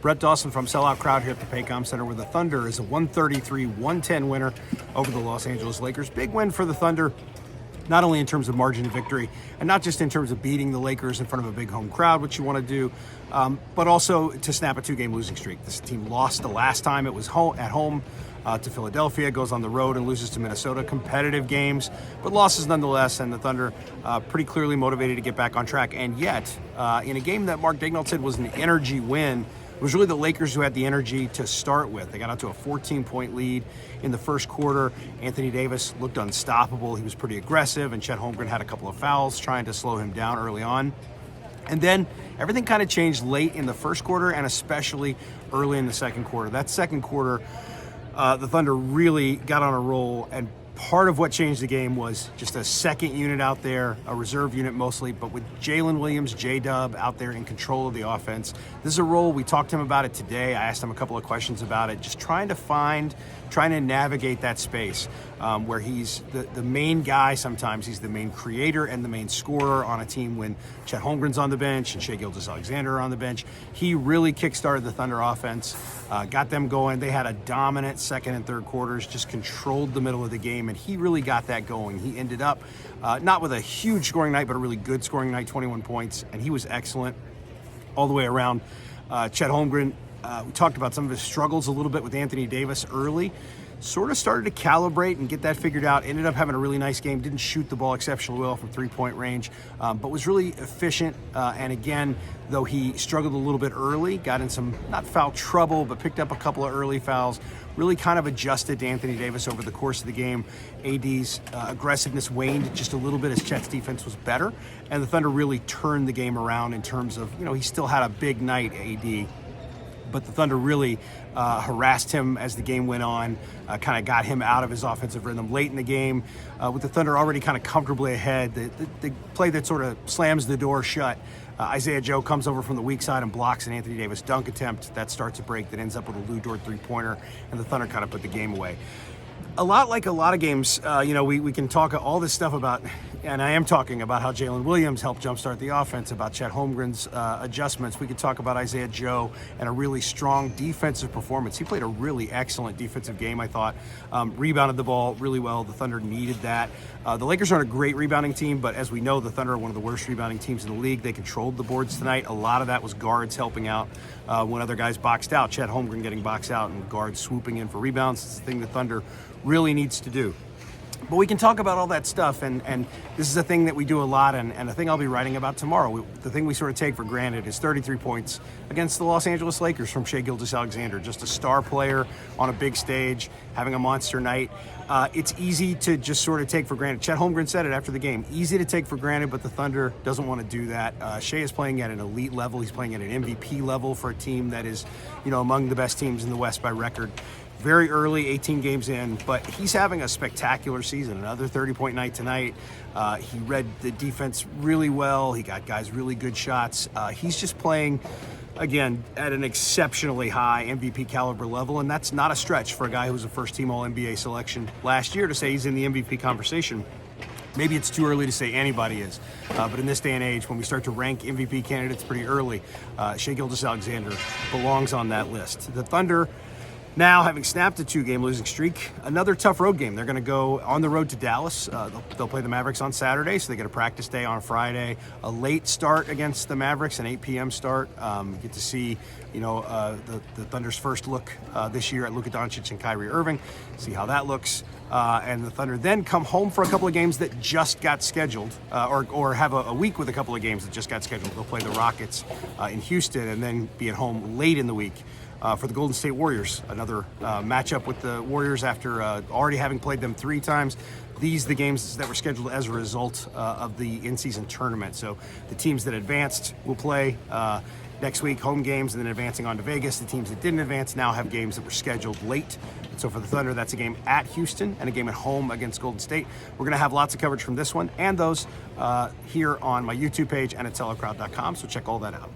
Brett Dawson from Sellout Crowd here at the Paycom Center, where the Thunder is a 133-110 winner over the Los Angeles Lakers. Big win for the Thunder, not only in terms of margin of victory, and not just in terms of beating the Lakers in front of a big home crowd, which you want to do, but also to snap a 2-game losing streak. This team lost the last time it was at home to Philadelphia, goes on the road and loses to Minnesota. Competitive games, but losses nonetheless, and the Thunder pretty clearly motivated to get back on track. And yet, in a game that Mark Daigneault said was an energy win, it was really the Lakers who had the energy to start with. They got out to a 14-point lead in the first quarter. Anthony Davis looked unstoppable. He was pretty aggressive, and Chet Holmgren had a couple of fouls trying to slow him down early on. And then everything kind of changed late in the first quarter and especially early in the second quarter. That second quarter, the Thunder really got on a roll, and part of what changed the game was just a second unit out there, a reserve unit mostly, but with Jalen Williams, J-Dub out there in control of the offense. This is a role, we talked to him about it today. I asked him a couple of questions about it, just trying to navigate that space where he's the main guy sometimes. He's the main creator and the main scorer on a team when Chet Holmgren's on the bench and Shai Gilgeous-Alexander are on the bench. He really kickstarted the Thunder offense, got them going. They had a dominant second and third quarters, just controlled the middle of the game, and he really got that going. He ended up not with a huge scoring night, but a really good scoring night, 21 points, and he was excellent all the way around. Chet Holmgren, we talked about some of his struggles a little bit with Anthony Davis early. Sort of started to calibrate and get that figured out. Ended up having a really nice game. Didn't shoot the ball exceptionally well from three-point range, but was really efficient. And again, though he struggled a little bit early, got in some, not foul trouble, but picked up a couple of early fouls. Really kind of adjusted to Anthony Davis over the course of the game. AD's aggressiveness waned just a little bit as Chet's defense was better. And the Thunder really turned the game around in terms of, he still had a big night, AD. But the Thunder really harassed him as the game went on, kind of got him out of his offensive rhythm late in the game. With the Thunder already kind of comfortably ahead, the play that sort of slams the door shut, Isaiah Joe comes over from the weak side and blocks an Anthony Davis dunk attempt. That starts a break that ends up with a Lou Dort three-pointer, and the Thunder kind of put the game away. A lot like a lot of games, we can talk all this stuff about, and I am talking about how Jalen Williams helped jumpstart the offense, about Chet Holmgren's adjustments. We could talk about Isaiah Joe and a really strong defensive performance. He played a really excellent defensive game, I thought. Rebounded the ball really well. The Thunder needed that. The Lakers aren't a great rebounding team, but as we know, the Thunder are one of the worst rebounding teams in the league. They controlled the boards tonight. A lot of that was guards helping out when other guys boxed out. Chet Holmgren getting boxed out and guards swooping in for rebounds. It's the thing the Thunder really needs to do. But we can talk about all that stuff, and this is a thing that we do a lot, and a thing I'll be writing about tomorrow. The thing we sort of take for granted is 33 points against the Los Angeles Lakers from Shai Gilgeous-Alexander, just a star player on a big stage, having a monster night. It's easy to just sort of take for granted. Chet Holmgren said it after the game, easy to take for granted, but the Thunder doesn't want to do that. Shai is playing at an elite level. He's playing at an MVP level for a team that is, among the best teams in the West by record. Very early, 18 games in, but he's having a spectacular season. Another 30-point night tonight. He read the defense really well. He got guys really good shots. He's just playing, again, at an exceptionally high MVP caliber level, and that's not a stretch for a guy who was a first-team All-NBA selection last year to say he's in the MVP conversation. Maybe it's too early to say anybody is, but in this day and age, when we start to rank MVP candidates pretty early, Shai Gilgeous-Alexander belongs on that list. The Thunder, now, having snapped a 2-game losing streak, another tough road game. They're going to go on the road to Dallas. They'll play the Mavericks on Saturday, so they get a practice day on Friday. A late start against the Mavericks, an 8 p.m. start. Get to see, the Thunder's first look this year at Luka Doncic and Kyrie Irving, see how that looks. And the Thunder then come home for a couple of games that just got scheduled, or have a week with a couple of games that just got scheduled. They'll play the Rockets in Houston and then be at home late in the week for the Golden State Warriors. Another matchup with the Warriors after already having played them 3 times. These are the games that were scheduled as a result of the in-season tournament. So the teams that advanced will play next week, home games, and then advancing on to Vegas. The teams that didn't advance now have games that were scheduled late. So for the Thunder, that's a game at Houston and a game at home against Golden State. We're going to have lots of coverage from this one and those here on my YouTube page and at selloutcrowd.com, so check all that out.